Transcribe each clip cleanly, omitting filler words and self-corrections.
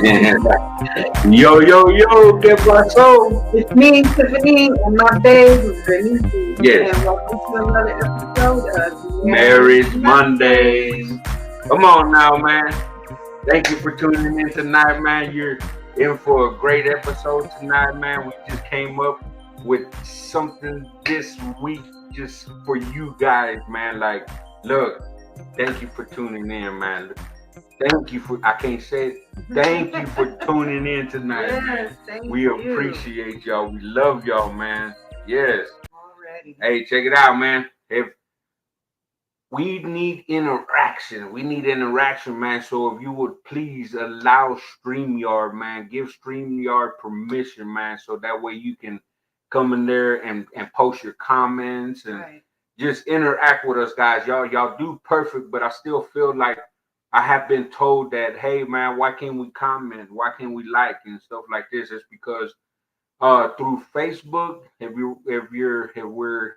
Yo, yo, yo, ¿qué pasó? It's me, Tiffany, and my babe, Renee, Yes, and welcome to another episode of Marriage Marriage Mondays. Mondays. Come on now, man. Thank you for tuning in tonight, man. You're in for a great episode tonight, man. We just came up with something this week just for you guys, man. Like, look, thank you for tuning in, man. Thank you for, I can't say it. Thank you for tuning in tonight, man. Yes, thank We you. appreciate y'all. We love y'all, man. Yes. Already. Hey, check it out, man. If we need interaction, man. So if you would please allow StreamYard, man, give StreamYard permission, man, so that way you can come in there and post your comments and Right. just interact with us, guys. Y'all do perfect, but I still feel like I have been told that, hey, man, why can't we comment? Why can't we like and stuff like this? It's because through Facebook, if we're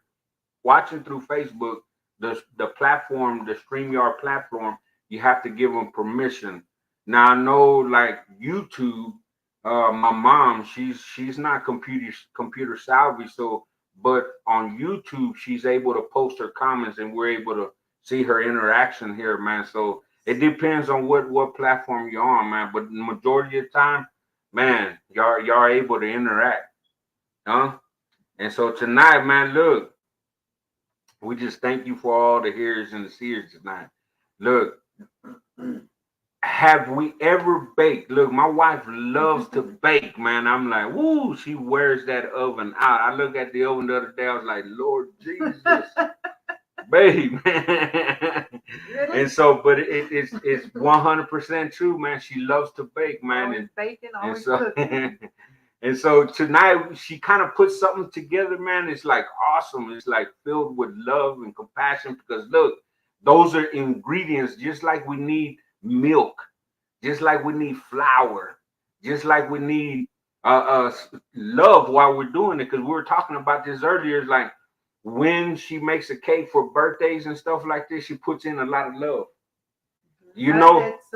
watching through Facebook, the platform, the StreamYard platform, you have to give them permission. Now I know, like YouTube, my mom, she's not computer savvy, so but on YouTube she's able to post her comments, and we're able to see her interaction here, man. So it depends on what platform you're on, man. But the majority of the time, man, y'all are able to interact, huh? And so tonight, man, look, we just thank you for all the hearers and the seers tonight. Look, have we ever baked? Look, my wife loves to bake, man. I'm like, woo, she wears that oven out. I look at the oven the other day, I was like, Lord Jesus, babe, man. Really? And so, but it's 100% true, man. She loves to bake, man. Always baking, always so, cooking. And so tonight she kind of put something together, man. It's like awesome. It's like filled with love and compassion because look, those are ingredients just like we need milk, just like we need flour, just like we need love while we're doing it. Because we were talking about this earlier. It's like when she makes a cake for birthdays and stuff like this, she puts in a lot of love. You know, It's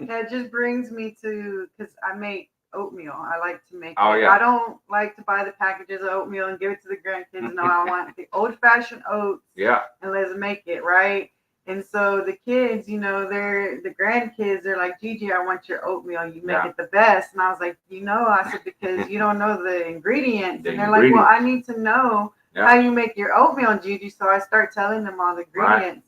that just brings me to because I make oatmeal. I like to make oh it. yeah, I don't like to buy the packages of oatmeal and give it to the grandkids. No, I want the old fashioned oats. yeah, And let's make it right. And so the kids, they're the grandkids. They're like, Gigi, I want your oatmeal. You make yeah, it the best. And I was like, I said because you don't know the ingredients. the And they're like, well, I ingredients. need to know Yeah, how you make your oatmeal, Gigi. So I start telling them all the right. ingredients.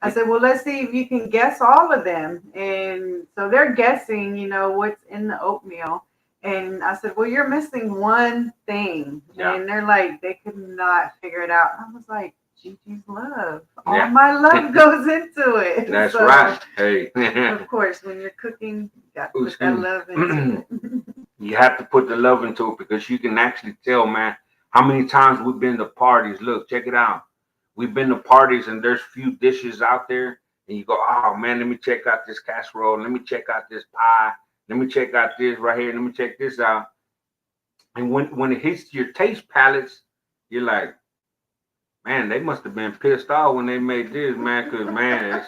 I said, well, let's see if you can guess all of them. And so they're guessing, what's in the oatmeal. And I said, well, you're missing one thing. Yeah, And they're like, they could not figure it out. I was like, Gigi's love. All yeah. my love goes into it. That's So, right. Hey, of course, when you're cooking, you got to put that love into it. you have to put the love into it because you can actually tell, man, how many times we've been to parties. Look, check it out. We've been to parties and there's few dishes out there, and you go, oh man, let me check out this casserole. Let me check out this pie. Let me check out this right here. Let me check this out. And when it hits your taste palates, you're like, man, they must have been pissed off when they made this, man, because man,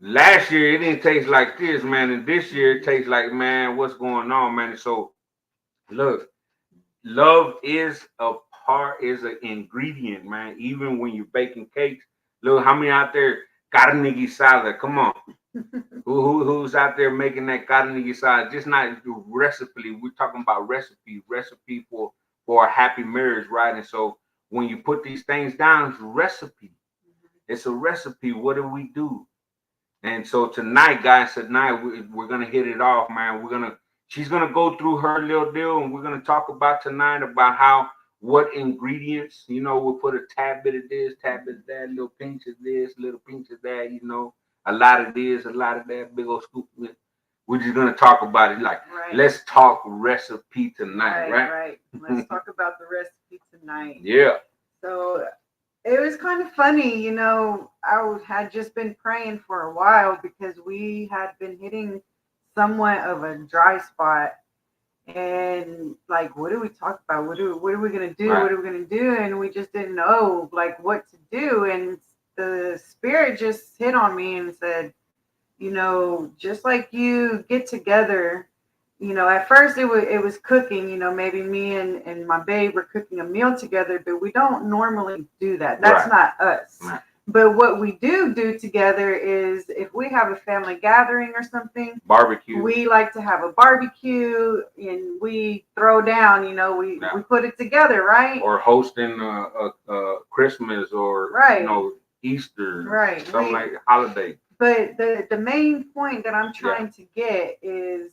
last year it didn't taste like this, man, and this year it tastes like, man, what's going on, man? And so look, love is an ingredient, man. Even when you're baking cakes, look how many out there carne guisada. Come on, who's out there making that carne guisada? Just not recipe. We're talking about recipe for a happy marriage, right? And so when you put these things down, it's a recipe. It's a recipe. What do we do? And so tonight, guys, we're gonna hit it off, man. She's gonna go through her little deal, and we're gonna talk about tonight about how what ingredients, we'll put a tad bit of this, tad bit of that, little pinch of this, little pinch of that, a lot of this, a lot of that, big old scoop. We're just gonna talk about it. Like, Right. let's talk recipe tonight, right? Right. Let's talk about the recipe tonight. Yeah. So it was kind of funny, had just been praying for a while because we had been hitting somewhat of a dry spot. And like, what do we talk about? What are we gonna do? Right. What are we gonna do? And we just didn't know like what to do. And the spirit just hit on me and said, just like you get together you know, at first it was cooking, you know, maybe me and my babe were cooking a meal together, but we don't normally do that. That's not us. Right. But what we do together is if we have a family gathering or something, Barbecue. we like to have a barbecue and we throw down, you know, we put it together, right? Or hosting a Christmas or right. You know, Easter, right? Something like holiday. But the main point that I'm trying to get is,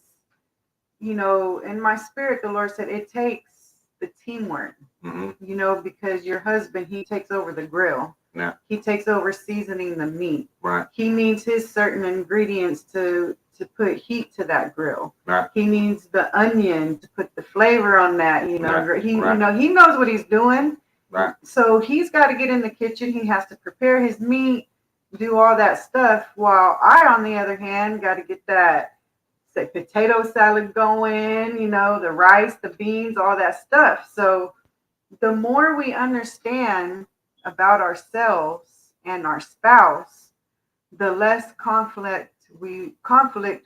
you know, in my spirit, the Lord said it takes the teamwork, you know, because your husband, he takes over the grill. Yeah. He takes over seasoning the meat. Right. He needs his certain ingredients to put heat to that grill. Right. He needs the onion to put the flavor on that, you know. Right. You know, he knows what he's doing. Right. So he's got to get in the kitchen. He has to prepare his meat, do all that stuff, while I, on the other hand, got to get that potato salad going, you know, the rice, the beans, all that stuff. So the more we understand about ourselves and our spouse, the less conflict we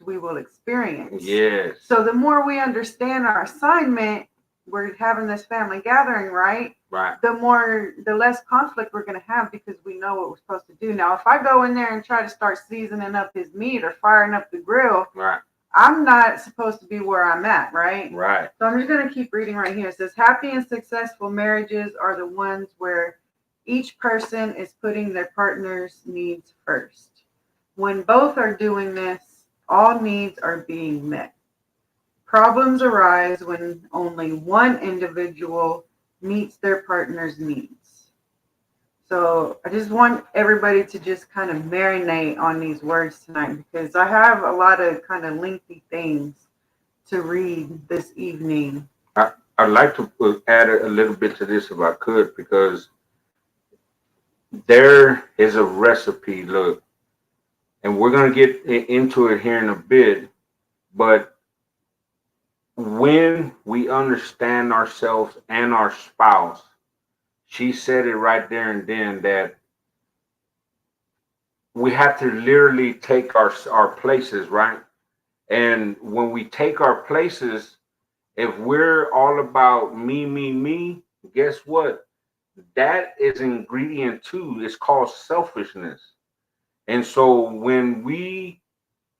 will experience. Yes. So the more we understand our assignment, we're having this family gathering, right? Right. The less conflict we're going to have because we know what we're supposed to do. Now, if I go in there and try to start seasoning up his meat or firing up the grill, right, I'm not supposed to be where I'm at, right? Right. So I'm just going to keep reading right here. It says, happy and successful marriages are the ones where each person is putting their partner's needs first. When both are doing this, all needs are being met. Problems arise when only one individual meets their partner's needs. So I just want everybody to just kind of marinate on these words tonight because I have a lot of kind of lengthy things to read this evening. I'd like to add a little bit to this if I could, because there is a recipe, look, and we're going to get into it here in a bit, but when we understand ourselves and our spouse, she said it right there and then that we have to literally take our places, right? And when we take our places, if we're all about me, guess what? That is ingredient too. It's called selfishness. And so when we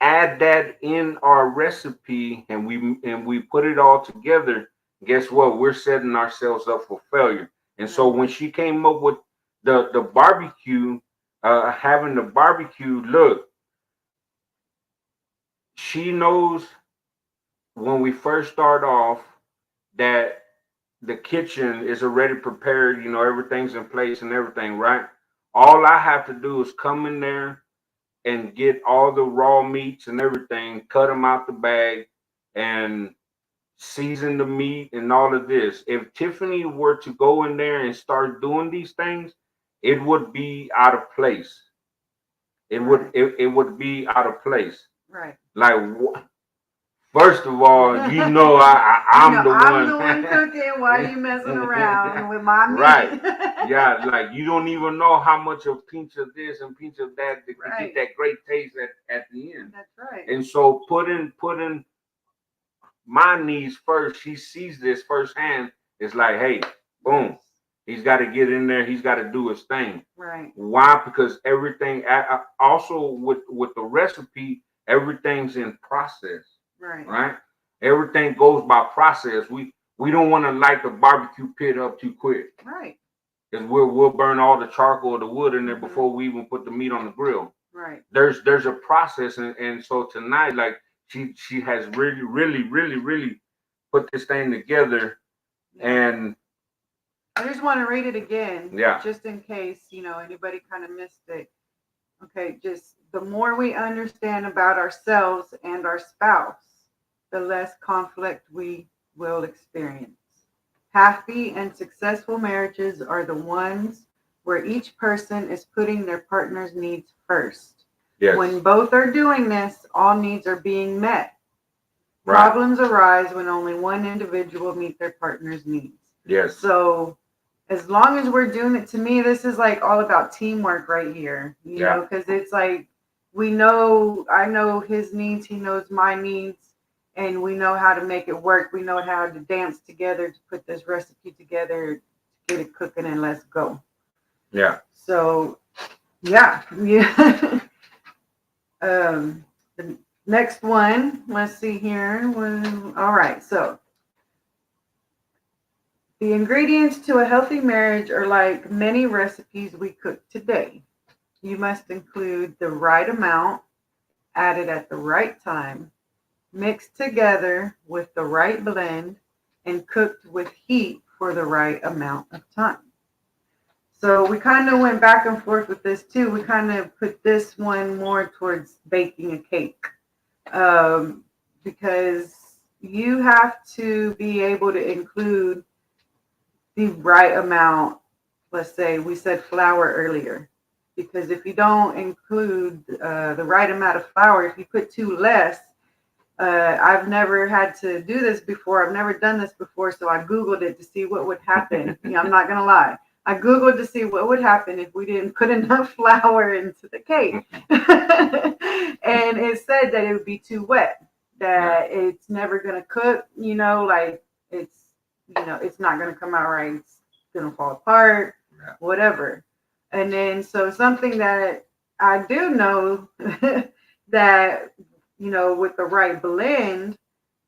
add that in our recipe and we put it all together, guess what? We're setting ourselves up for failure. And so when she came up with the barbecue, having the barbecue, look, she knows when we first start off that the kitchen is already prepared, you know, everything's in place and everything, right? All I have to do is come in there and get all the raw meats and everything, cut them out the bag and season the meat and all of this. If Tiffany were to go in there and start doing these things, it would be out of place. It would be out of place. Right. Like, first of all, you know, I'm the one cooking while you messing around with my meat. Right. Yeah, like you don't even know how much a pinch of this and pinch of that to get that great taste at the end. That's right. And so putting my needs first, she sees this firsthand. It's like, hey, boom. He's got to get in there. He's got to do his thing. Right. Why? Because everything, also with the recipe, everything's in process. Right. Right. Everything goes by process. We don't want to light the barbecue pit up too quick. Right. Because we'll burn all the charcoal or the wood in there before we even put the meat on the grill. Right. There's a process, and so tonight, like she has really put this thing together, and I just want to read it again, yeah, just in case anybody kind of missed it. Okay, just the more we understand about ourselves and our spouse, the less conflict we will experience. Happy and successful marriages are the ones where each person is putting their partner's needs first. Yes. When both are doing this, all needs are being met. Right. Problems arise when only one individual meets their partner's needs. Yes. So as long as we're doing it, to me, this is like all about teamwork right here, you know, because it's like I know his needs, he knows my needs. and we know how to make it work. We know how to dance together to put this recipe together, get it cooking, and let's go. Yeah. So, yeah. The next one, let's see here. All right. So, the ingredients to a healthy marriage are like many recipes we cook today. You must include the right amount, added at the right time, mixed together with the right blend, and cooked with heat for the right amount of time. So we kind of went back and forth with this too. We kind of put this one more towards baking a cake, because you have to be able to include the right amount. Let's say we said flour earlier, because if you don't include the right amount of flour, if you put too less, I've never had to do this before. I've never done this before, so I Googled it to see what would happen. I'm not going to lie. I Googled to see what would happen if we didn't put enough flour into the cake. And it said that it would be too wet, that it's never going to cook, like it's not going to come out right. It's going to fall apart, whatever. And then, so something that I do know that, with the right blend,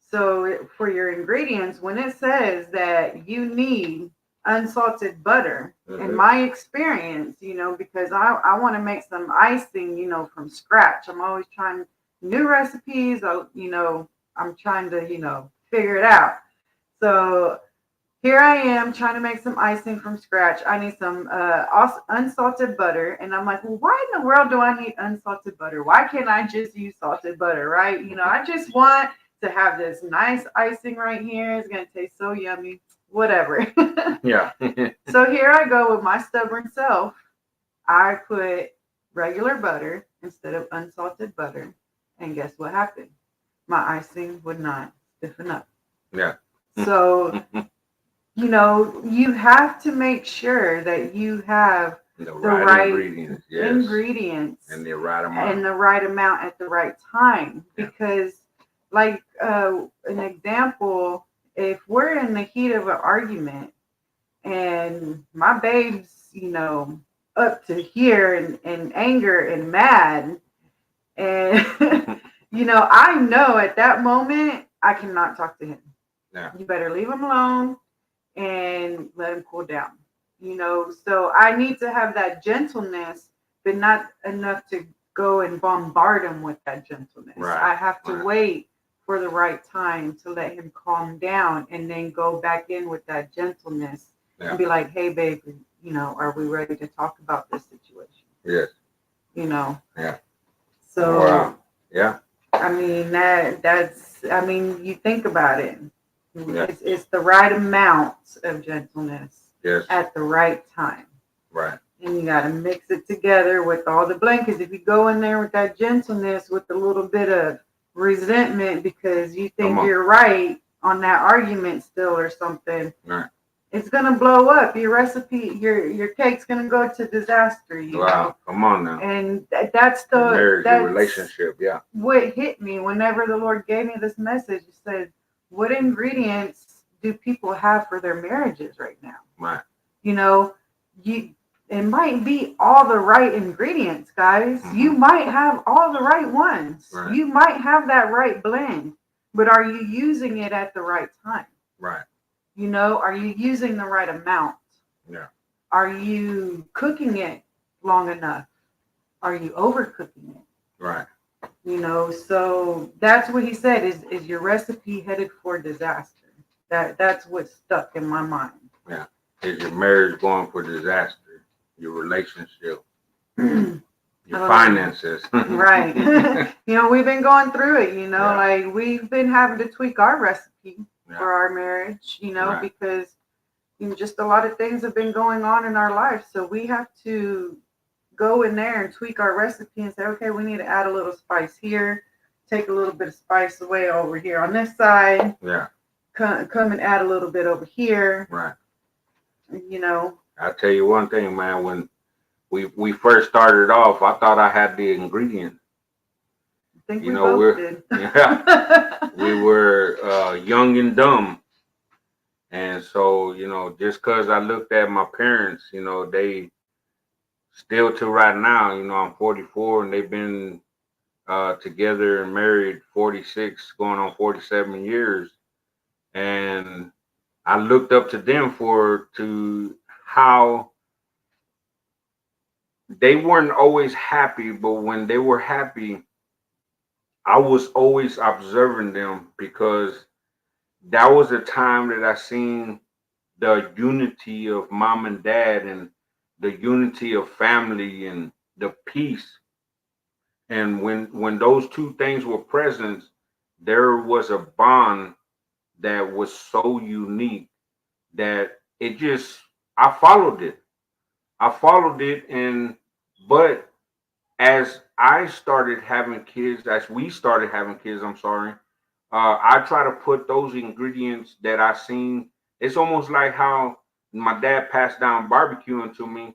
so for your ingredients, when it says that you need unsalted butter, in my experience, because I want to make some icing, from scratch. I'm always trying new recipes. I'm trying to, figure it out. So here I am trying to make some icing from scratch. I need some unsalted butter. And I'm like, well, why in the world do I need unsalted butter? Why can't I just use salted butter, right? I just want to have this nice icing right here. It's going to taste so yummy, whatever. Yeah. So here I go with my stubborn self. I put regular butter instead of unsalted butter. And guess what happened? My icing would not stiffen up. Yeah. So... you have to make sure that you have the right ingredients, ingredients and the right amount at the right time. Because, like an example, if we're in the heat of an argument and my babe's, up to here in anger and mad, and I know at that moment I cannot talk to him. Yeah. You better leave him alone and let him cool down. So I need to have that gentleness, but not enough to go and bombard him with that gentleness. Right. I have to wait for the right time to let him calm down, and then go back in with that gentleness and be like, hey babe, are we ready to talk about this situation? Yes. Yeah. So yeah. I mean you think about it. Yeah. It's the right amount of gentleness at the right time. Right. And you got to mix it together with all the blend. Because if you go in there with that gentleness, with a little bit of resentment because you think you're right on that argument still or something, right, it's going to blow up. Your recipe, your cake's going to go to disaster. Wow. Come on now. And that's the marriage, the relationship. Yeah. What hit me whenever the Lord gave me this message, He said, what ingredients do people have for their marriages right now? Right. It might be all the right ingredients, guys. Mm-hmm. You might have all the right ones. Right. You might have that right blend, but are you using it at the right time? Right. Are you using the right amount? Yeah. Are you cooking it long enough? Are you overcooking it? Right. So that's what he said, is your recipe headed for disaster? That's what stuck in my mind. Yeah. Is your marriage going for disaster? Your relationship? Your finances? Right. We've been going through it, like we've been having to tweak our recipe for our marriage, right, because just a lot of things have been going on in our life. So we have to go in there and tweak our recipe and say, okay, we need to add a little spice here, take a little bit of spice away over here on this side. Yeah. Come and add a little bit over here. Right. I'll tell you one thing, man. When we first started off, I thought I had the ingredients. think You we know, both we're did. yeah, we were young and dumb. And so, just because I looked at my parents, they still to right now, I'm 44 and they've been together and married 46, going on 47 years. And I looked up to them for to how they weren't always happy, but when they were happy, I was always observing them because that was a time that I seen the unity of mom and dad and the unity of family and the peace. And when those two things were present, there was a bond that was so unique that it just I followed it. I followed it and but as I started having kids, as we started having kids, I'm sorry, I try to put those ingredients that I seen. It's almost like how my dad passed down barbecuing to me.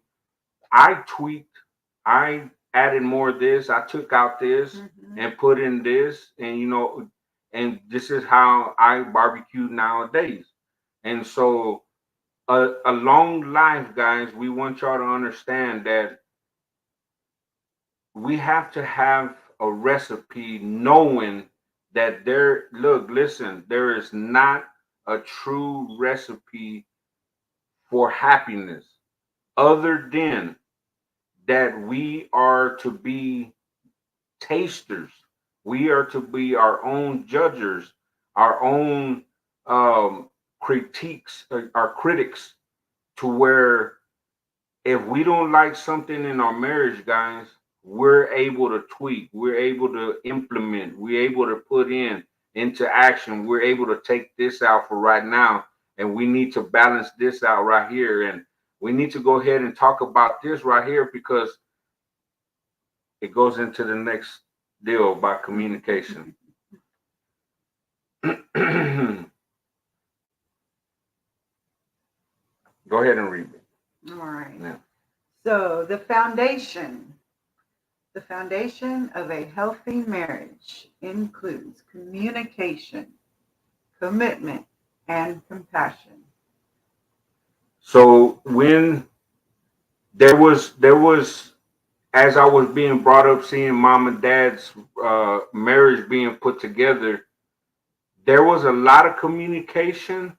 I tweaked, I added more of this, I took out this and put in this, and and this is how I barbecue nowadays. And so, a long life, guys, we want y'all to understand that we have to have a recipe knowing that listen, there is not a true recipe for happiness other than that we are to be tasters. We are to be our own judges, our own critiques, our critics, to where if we don't like something in our marriage, guys, we're able to tweak, we're able to implement, we're able to put into action, we're able to take this out for right now, and we need to balance this out right here, and we need to go ahead and talk about this right here because it goes into the next deal about communication. Go ahead and read it. All right. Yeah. So the foundation of a healthy marriage includes communication, commitment, and compassion. So when there was as I was being brought up, seeing mom and dad's marriage being put together, there was a lot of communication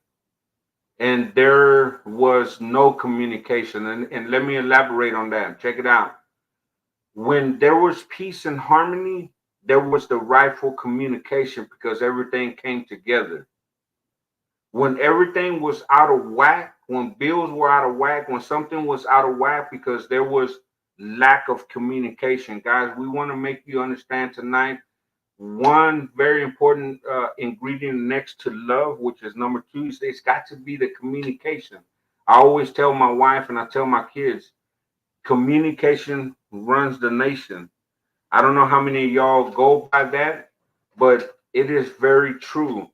and there was no communication. And let me elaborate on that. Check it out. When there was peace and harmony, there was the rightful communication because everything came together. When everything was out of whack, when bills were out of whack, when something was out of whack because there was lack of communication. Guys, we want to make you understand tonight one very important ingredient next to love, which is number two, is it's got to be the communication. I always tell my wife and I tell my kids, communication runs the nation. I don't know how many of y'all go by that, but it is very true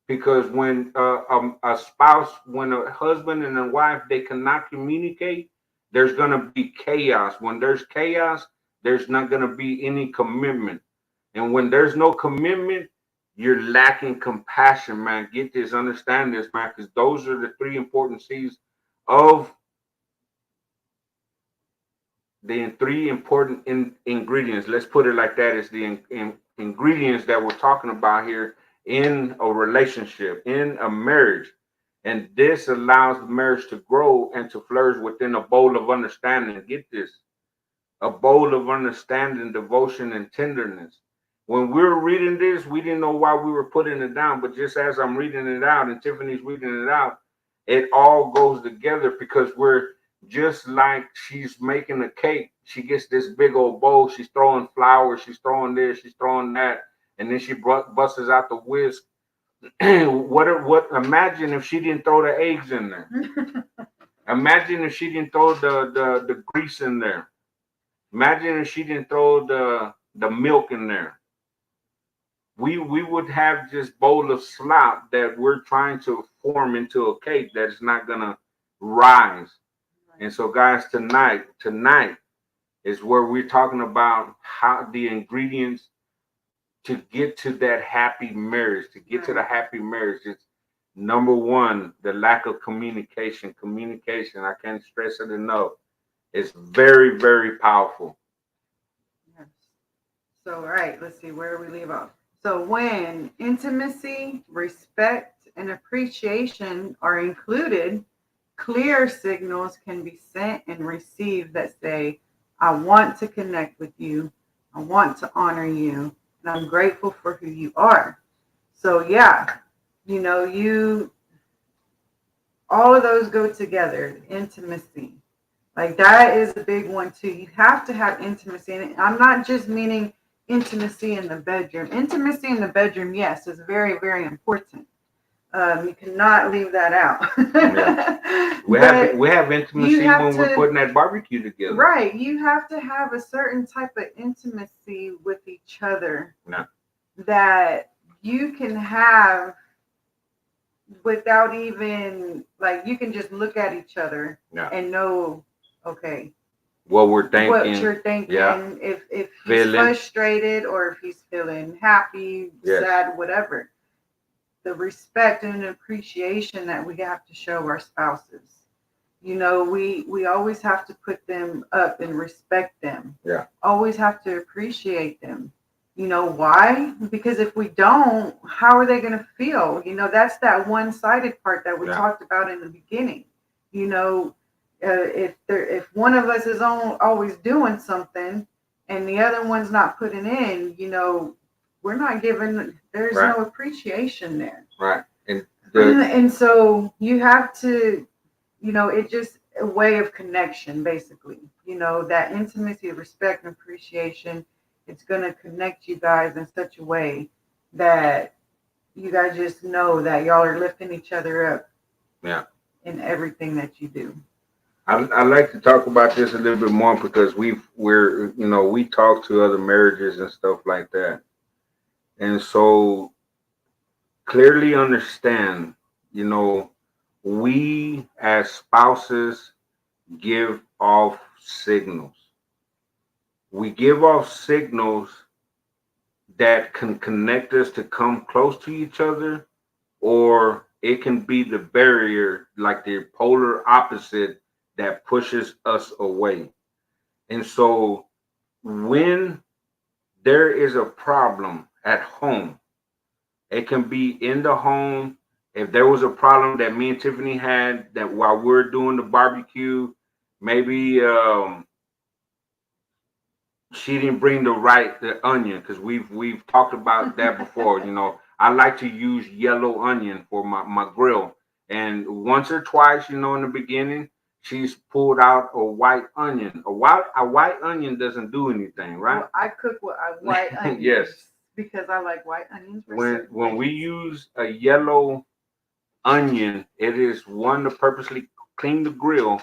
because when a spouse, when a husband and a wife, they cannot communicate, there's going to be chaos. When there's chaos, there's not going to be any commitment. And when there's no commitment, you're lacking compassion, man. Get this, understand this, man, because those are the three important C's of the three important ingredients. Let's put it like that. Is the ingredients that we're talking about here in a relationship, in a marriage. And this allows the marriage to grow and to flourish within a bowl of understanding. Get this, a bowl of understanding, devotion, and tenderness. When we were reading this, we didn't know why we were putting it down, but just as I'm reading it out and Tiffany's reading it out, it all goes together because we're just like she's making a cake. She gets this big old bowl, she's throwing flowers, she's throwing this, she's throwing that, and then she busts out the whisk. What? Imagine if she didn't throw the eggs in there. Imagine if she didn't throw the grease in there. Imagine if she didn't throw the milk in there. We would have this bowl of slop that we're trying to form into a cake that is not gonna rise. And so, guys, tonight is where we're talking about how the ingredients to get to that happy marriage, to get to the happy marriage, it's number one, the lack of communication. Communication, I can't stress it enough. It's very, very powerful. Yes. So, all right, let's see, where do we leave off? So, when intimacy, respect, and appreciation are included, clear signals can be sent and received that say, I want to connect with you, I want to honor you, and I'm grateful for who you are. So, yeah, you all of those go together. Intimacy, like that is a big one too. You have to have intimacy, and I'm not just meaning intimacy in the bedroom. Intimacy in the bedroom, yes, is very, very important. You cannot leave that out. Yeah. But we have you intimacy have when we're to, putting that barbecue together. right, you have to have a certain type of intimacy with each other Yeah. that you can have without even, like, you can just look at each other Yeah. and know, okay, What we're what thinking. you're thinking, Yeah. if he's Feeling. frustrated or if he's feeling happy, Yes. sad, whatever. The respect and appreciation that we have to show our spouses. We always have to put them up and respect them. Yeah. Always have to appreciate them. Why? Because if we don't, how are they going to feel? That's that one-sided part that we Yeah. talked about in the beginning. If one of us is always doing something and the other one's not putting in, we're not giving. There's Right. no appreciation there. Right. And And so you have to, it's just a way of connection, basically. That intimacy, respect, and appreciation. It's going to connect you guys in such a way that you guys just know that y'all are lifting each other up. Yeah. In everything that you do. I like to talk about this a little bit more because we talk to other marriages and stuff like that, and so clearly understand, we as spouses give off signals. We give off signals that can connect us to come close to each other, or it can be the barrier, like the polar opposite, that pushes us away. And so when there is a problem at home, it can be in the home. If there was a problem that me and Tiffany had that while we're doing the barbecue, maybe she didn't bring the onion, because we've talked about that before. I like to use yellow onion for my grill, and once or twice, in the beginning, she's pulled out a white onion. A white onion doesn't do anything, right? Well, I cook with a white onion. Yes. Because I like white onions. When we use a yellow onion, it is one to purposely clean the grill,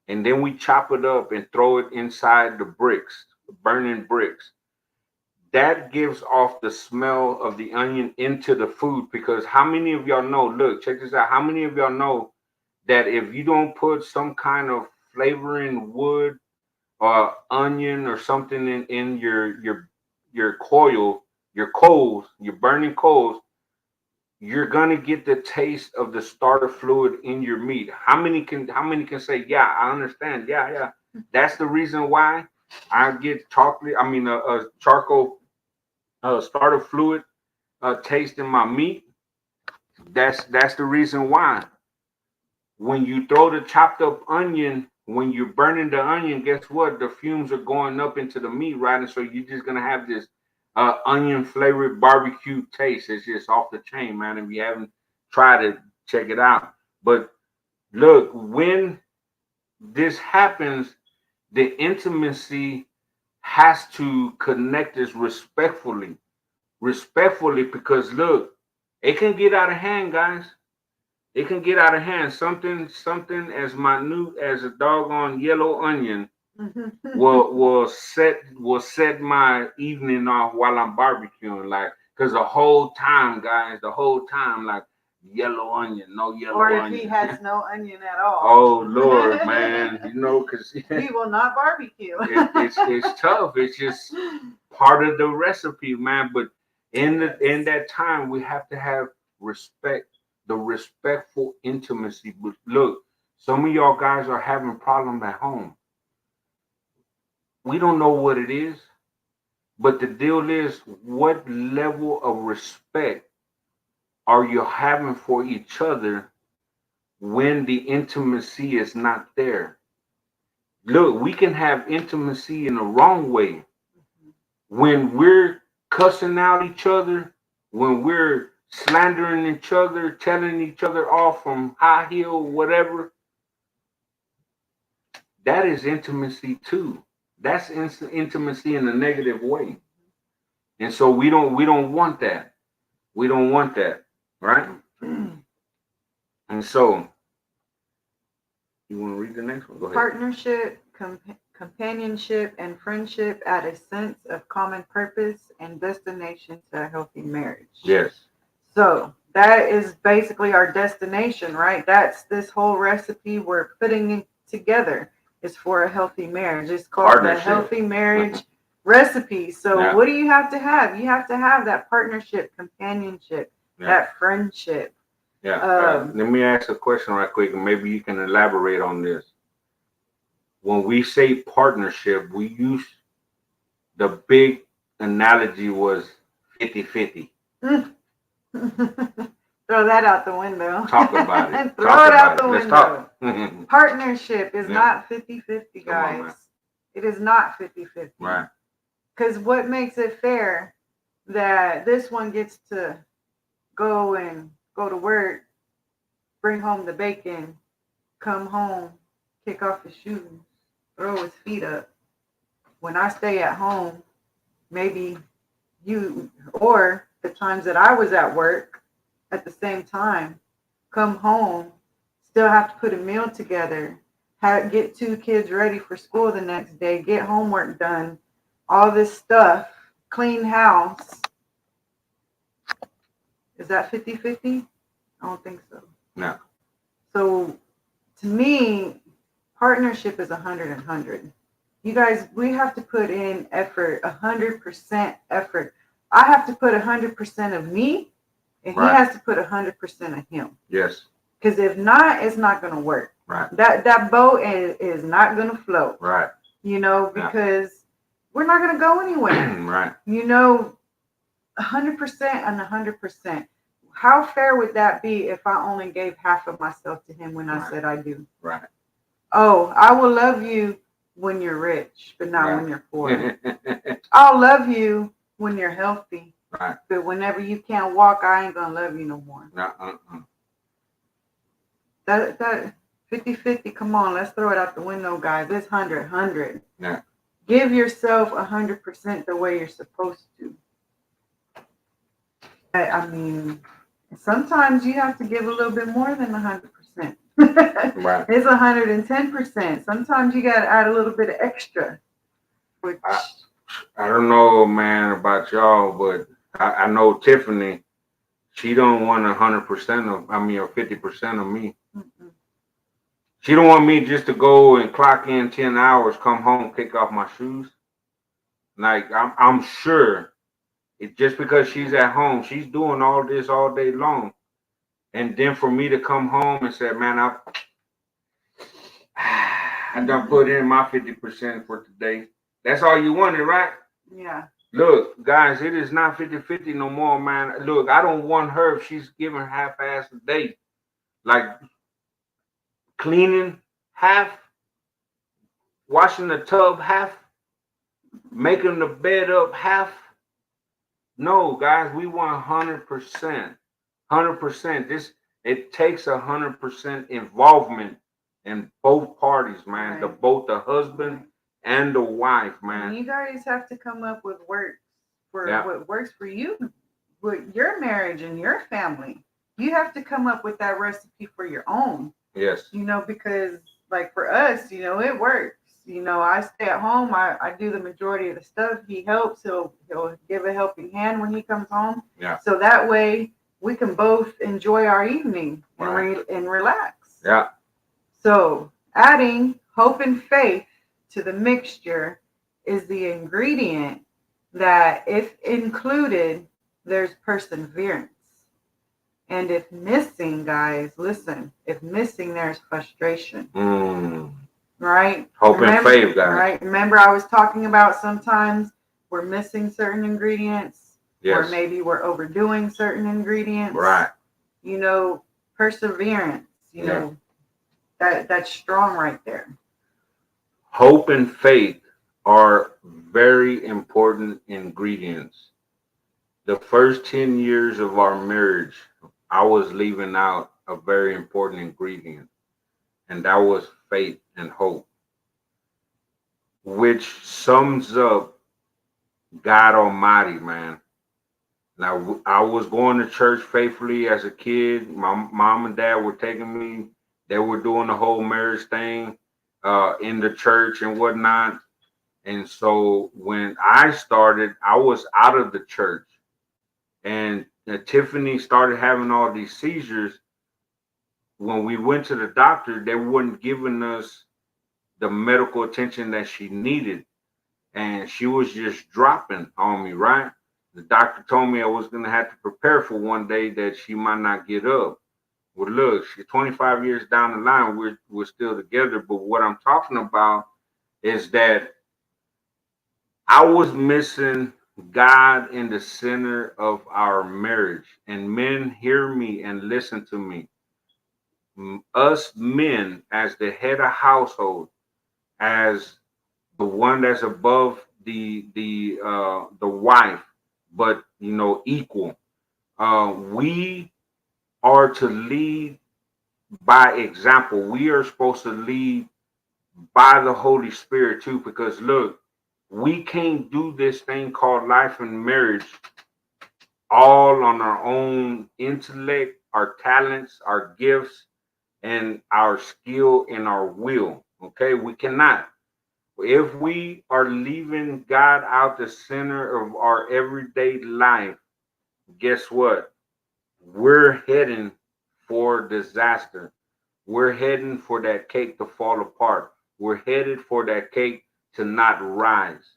and then we chop it up and throw it inside the bricks, the burning bricks. That gives off the smell of the onion into the food, because how many of y'all know, look, check this out, how many of y'all know that if you don't put some kind of flavoring wood or onion or something in your coals, your burning coals, you're gonna get the taste of the starter fluid in your meat. How many can say, yeah, I understand. Yeah, yeah. That's the reason why I get charcoal starter fluid taste in my meat. That's the reason why. When you throw the chopped up onion, when you're burning the onion, guess what? The fumes are going up into the meat, right? And so you're just gonna have this onion flavored barbecue taste. It's just off the chain, man. If you haven't tried it, check it out. But look, when this happens, the intimacy has to connect us respectfully. Respectfully, because look, it can get out of hand, guys. It can get out of hand. Something as minute as a doggone yellow onion will set my evening off while I'm barbecuing. Like, because the whole time, guys, like, yellow onion, no yellow or if onion. he has no onion at all. Oh Lord, man, because he will not barbecue. It's tough. It's just part of the recipe, man. But in that time, we have to have respect, the respectful intimacy. But look, some of y'all guys are having problems at home. We don't know what it is, but the deal is, what level of respect are you having for each other when the intimacy is not there? Look, we can have intimacy in the wrong way when we're cussing out each other, when we're slandering each other, telling each other off from high heel, whatever. That is intimacy too. That's intimacy in a negative way, and so we don't want that. We don't want that, right? And so, you want to read the next one? Go ahead. Partnership, companionship, and friendship add a sense of common purpose and destination to a healthy marriage. Yes. So that is basically our destination, right? That's this whole recipe we're putting it together is for a healthy marriage. It's called the healthy marriage recipe. So what do you have to have? You have to have that partnership, companionship, that friendship. Yeah. Let me ask a question right quick, and maybe you can elaborate on this. When we say partnership, we use the big analogy was 50-50. Throw that out the window. Talk about it. Throw it out the window. Talk. Partnership is not 50-50, guys. On, it is not 50-50. Right. Because what makes it fair that this one gets to go to work, bring home the bacon, come home, kick off his shoes, throw his feet up. When I stay at home, maybe you, or the times that I was at work at the same time, come home, still have to put a meal together, get 2 kids ready for school the next day, get homework done, all this stuff, clean house. Is that 50-50? I don't think so. No. So to me, partnership is 100. You guys, we have to put in effort, 100% effort. I have to put 100% of me, and he has to put 100% of him. Yes. Because if not, it's not going to work. Right. That boat is not going to float. Right. Because we're not going to go anywhere. Right. 100% and 100%. How fair would that be if I only gave half of myself to him when I said I do? Right. Oh, I will love you when you're rich, but not when you're poor. I'll love you when you're healthy. Right. But whenever you can't walk, I ain't gonna love you no more. That 50-50, come on, let's throw it out the window, guys. It's 100. Yeah. Give yourself 100% the way you're supposed to. I mean, sometimes you have to give a little bit more than 100%. Right. It's 110%. Sometimes you got to add a little bit of extra. Which I don't know, man, about y'all, but I know Tiffany, she don't want 100% of, or 50% of me. Mm-mm. She don't want me just to go and clock in 10 hours, come home, kick off my shoes. Like, I'm sure it just because she's at home, she's doing all this all day long. And then for me to come home and say, man, I done put in my 50% for today. That's all you wanted, right? Yeah. Look, guys, it is not 50-50 no more, man. Look, I don't want her if she's giving half-ass a day. Like cleaning half, washing the tub half, making the bed up half. No, guys, we want 100%. 100%. It takes 100% involvement in both parties, man. Right. Both the husband and the wife, man. And you guys have to come up with what works for you, with your marriage and your family. You have to come up with that recipe for your own. Yes. Because like for us, it works. I stay at home. I do the majority of the stuff. He helps. He'll give a helping hand when he comes home. Yeah. So that way we can both enjoy our evening and relax. Yeah. So adding hope and faith to the mixture is the ingredient that, if included, there's perseverance. And if missing, guys, listen, if missing, there's frustration. Right? Hope and faith, guys. Right? Remember, I was talking about sometimes we're missing certain ingredients, or Yes. maybe we're overdoing certain ingredients. Right. You know, perseverance. You know, that's strong right there. Hope and faith are very important ingredients. The first 10 years of our marriage, I was leaving out a very important ingredient, and that was faith and hope, which sums up God Almighty, man. Now, I was going to church faithfully as a kid. My mom and dad were taking me. They were doing the whole marriage thing in the church and whatnot. And so when I started, I was out of the church. And Tiffany started having all these seizures. When we went to the doctor, they weren't giving us the medical attention that she needed. And she was just dropping on me, right? The doctor told me I was going to have to prepare for one day that she might not get up. Well, look, she's 25 years down the line, we're still together. But what I'm talking about is that I was missing God in the center of our marriage. And men, hear me and listen to me. Us men, as the head of household, as the one that's above the wife, but equal. We are to lead by example. We are supposed to lead by the Holy Spirit too, because look, we can't do this thing called life and marriage all on our own intellect, our talents, our gifts, and our skill and our will. Okay, we cannot. If we are leaving God out the center of our everyday life, guess what? We're heading for disaster. We're heading for that cake to fall apart. We're headed for that cake to not rise.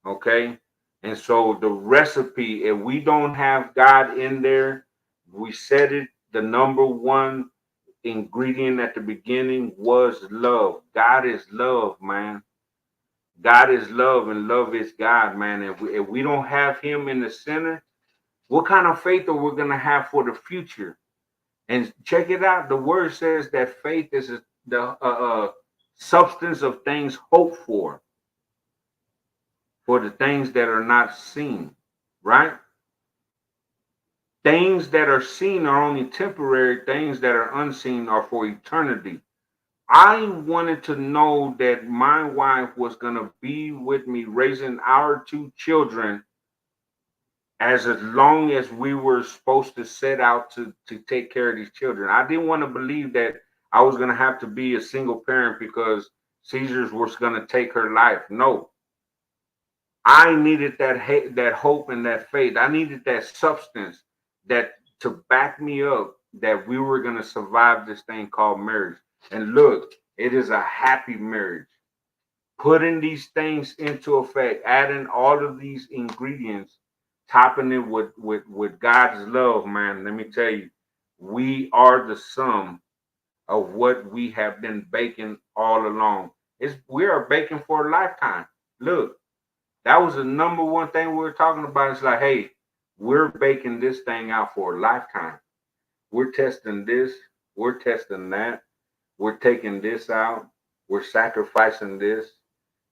Okay? And so the recipe, if we don't have God in there, we said it, the number one ingredient at the beginning was love. God is love, man. God is love and love is God, man. If we don't have him in the center, what kind of faith are we going to have for the future? And check it out. The word says that faith is the substance of things hoped for the things that are not seen, right? Things that are seen are only temporary. Things that are unseen are for eternity. I wanted to know that my wife was going to be with me raising our two children as long as we were supposed to set out to take care of these children. I didn't want to believe that I was going to have to be a single parent because seizures was going to take her life. No, I needed that hope and that faith. I needed that substance that to back me up that we were going to survive this thing called marriage. And look, it is a happy marriage. Putting these things into effect, adding all of these ingredients, topping it with God's love, man. Let me tell you, we are the sum of what we have been baking all along. We are baking for a lifetime. Look, that was the number one thing we were talking about. It's like, hey, we're baking this thing out for a lifetime. We're testing this, we're testing that, we're taking this out, we're sacrificing this.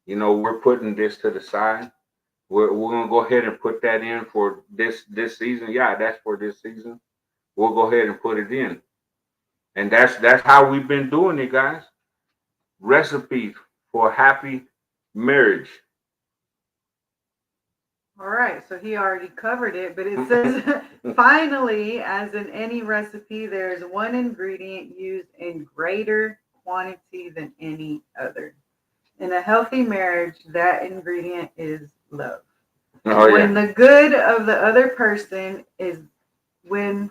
We're putting this to the side. We're gonna go ahead and put that in for this season. Yeah, that's for this season. We'll go ahead and put it in, and that's how we've been doing it, guys. Recipe for a happy marriage. All right, so he already covered it, but it says finally, as in any recipe, there is one ingredient used in greater quantity than any other. In a healthy marriage, that ingredient is love. Oh yeah. When the good of the other person is when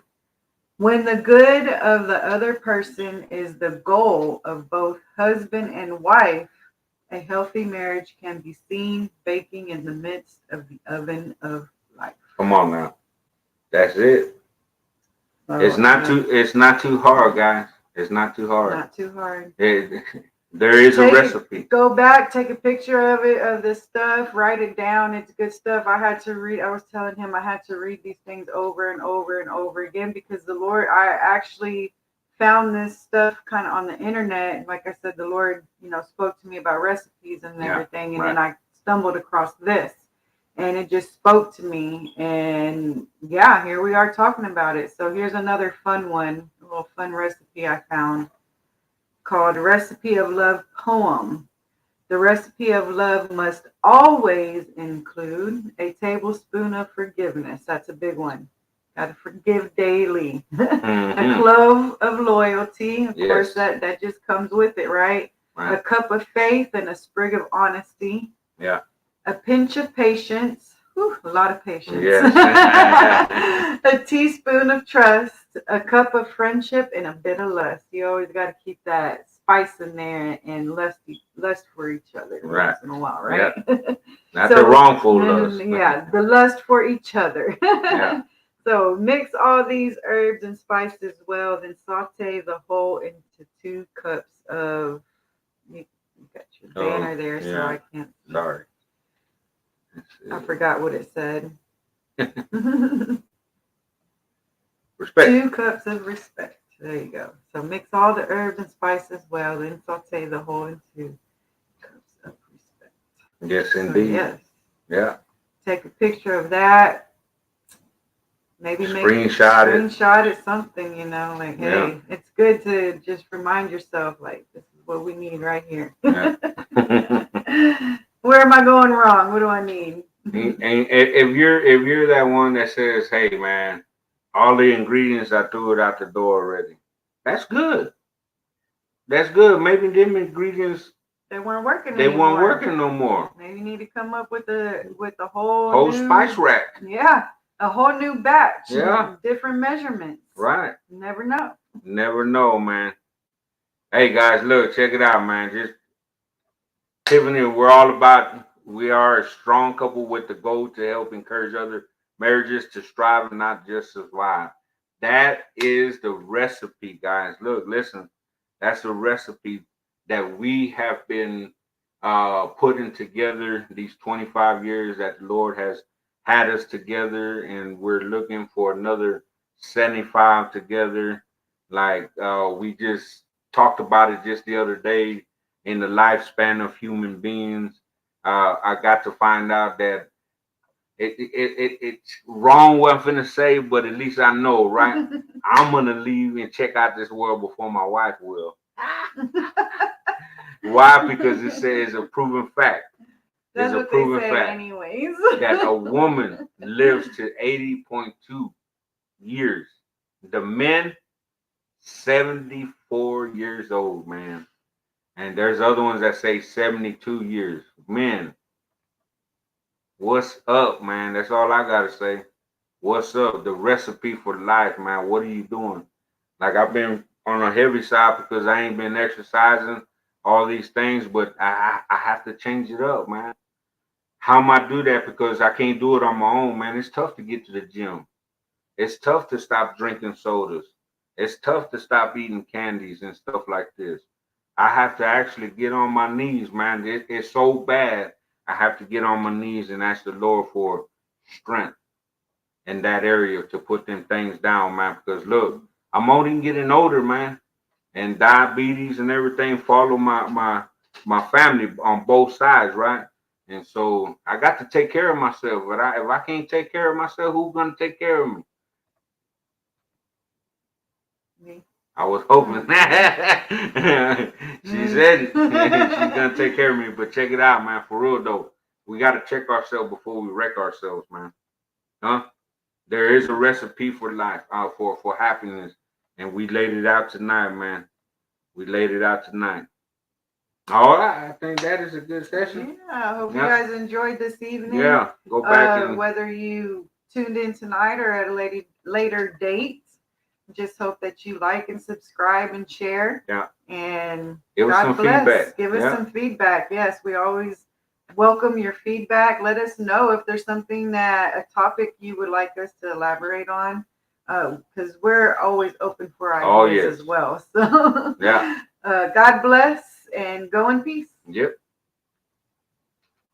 the good of the other person is the goal of both husband and wife, a healthy marriage can be seen baking in the midst of the oven of life. Come on now. That's it. So, It's not too hard, guys. It's not too hard. Not too hard. There is a recipe. Go back, take a picture of it, of the stuff, write it down. It's good stuff. I was telling him I had to read these things over and over and over again because the Lord, I actually found this stuff kind of on the internet. Like I said, the Lord, spoke to me about recipes and everything. And then I stumbled across this and it just spoke to me. And yeah, here we are talking about it. So here's another fun one, a little fun recipe I found, called Recipe of Love Poem. The recipe of love must always include a tablespoon of forgiveness. That's a big one. Got to forgive daily. A clove of loyalty. Of course, that just comes with it, right? A cup of faith and a sprig of honesty. Yeah. A pinch of patience. Whew, a lot of patience. Yes. A teaspoon of trust, a cup of friendship, and a bit of lust. You always got to keep that spice in there and lust for each other once in a while, right? Yep. Not the wrongful lust. Yeah, the lust for each other. Yeah. So mix all these herbs and spices well, then saute the whole into 2 cups of. You got your banner there, so I can't. Sorry. I forgot what it said. Respect. 2 cups of respect. There you go. So mix all the herbs and spices well, then saute the whole in 2 cups of respect. Yes, indeed. So, yes. Yeah. Take a picture of that. Maybe screenshot it, something, like, hey, it's good to just remind yourself, like, this is what we need right here. Yeah. Where am I going wrong? What do I need? And if you're that one that says, hey man, all the ingredients I threw it out the door already, that's good. That's good. Maybe them ingredients they weren't working. They weren't working no more. Maybe you need to come up with a whole new, spice rack. Yeah, a whole new batch. Yeah, different measurements. Right. You never know. Never know, man. Hey guys, look, check it out, man. Just Tiffany, we are a strong couple with the goal to help encourage other marriages to strive and not just survive. That is the recipe, guys. Look, listen, that's the recipe that we have been putting together these 25 years that the Lord has had us together, and we're looking for another 75 together. Like we just talked about it just the other day. In the lifespan of human beings, I got to find out that it's wrong what I'm finna say, but at least I know, right? I'm gonna leave and check out this world before my wife will. Why? Because it says a proven fact. That's what they say anyways. That a woman lives to 80.2 years. The men, 74 years old, man. And there's other ones that say 72 years. Men, what's up, man? That's all I gotta say. What's up? The recipe for life, man. What are you doing? Like, I've been on a heavy side because I ain't been exercising all these things, but I have to change it up, man. How am I do that? Because I can't do it on my own, man. It's tough to get to the gym. It's tough to stop drinking sodas. It's tough to stop eating candies and stuff like this. I have to actually get on my knees, man. It's so bad. I have to get on my knees and ask the Lord for strength in that area to put them things down, man. Because look, I'm only getting older, man, and diabetes and everything follow my family on both sides, right? And so I got to take care of myself. But if I can't take care of myself, who's gonna take care of me? Me. I was hoping. She said it. She's gonna take care of me. But check it out, man. For real though, we gotta check ourselves before we wreck ourselves, man. Huh? There is a recipe for life, for happiness, and we laid it out tonight, man. We laid it out tonight. All right, I think that is a good session. Yeah, I hope you guys enjoyed this evening. Yeah, go back and whether you tuned in tonight or at a later date. Just hope that you like and subscribe and share. Yeah. And give us some feedback. Give us some feedback. Yes, we always welcome your feedback. Let us know if there's something that a topic you would like us to elaborate on, because we're always open for Oh ideas yes. as well. So, Yeah. God bless and go in peace. Yep.